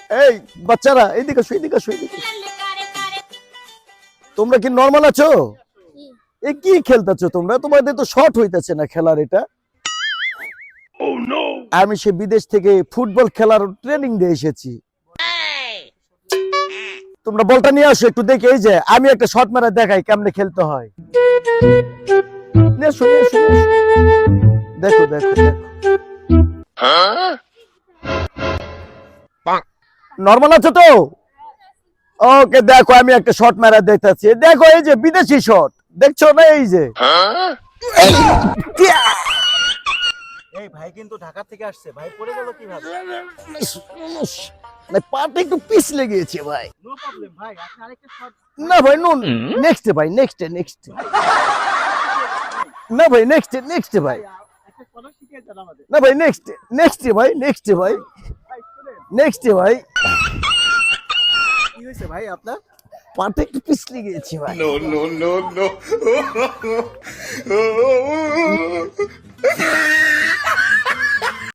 এই বাচ্চারা এইদিকে আসো, এদিকে আসো, এদিকে। তোমরা কি নরমাল আছো? এ কি খেলতেছো তোমরা? তোমাদের তো শর্ট হইতেছে না খেলার এটা। আমি সে বিদেশ থেকে ফুটবল খেলার ট্রেনিং দিয়ে এসেছি। তোমরা বলটা নিয়ে আসো একটু দেখে, এই যে আমি একটা শর্ট মারা দেখাই কেমনে খেলতে হয়। নিয়ে আসো, নিয়ে আসো, নিয়ে আসো। দেখো দেখো দেখো, নরমাল আছো তো? ওকে, দেখো আমি একটা শর্ট মারা দেখতেছি। দেখো এই যে বিদেশি শর্ট, দেখছো না? এই যে এই ভাই কিন্তু ঢাকা থেকে আসছে, ভাই পড়ে গেল কিভাবে? মানে পাটা একটু পিছলে গিয়েছে ভাই। নো প্রবলেম ভাই, আপনি আরেকটা শট। না ভাই, নো, নেক্সট ভাই, নেক্সট নেক্সট। না ভাই, নেক্সট নেক্সট ভাই। একটা শট শিখিয়ে দেন আমাদের। না ভাই, নেক্সট নেক্সট ভাই, নেক্সট ভাই, ভাই শুনেন, নেক্সট ভাই। কি হয়েছে ভাই আপনার? পাটা একটু পিছলে গিয়েছে ভাই। No, no, no, no.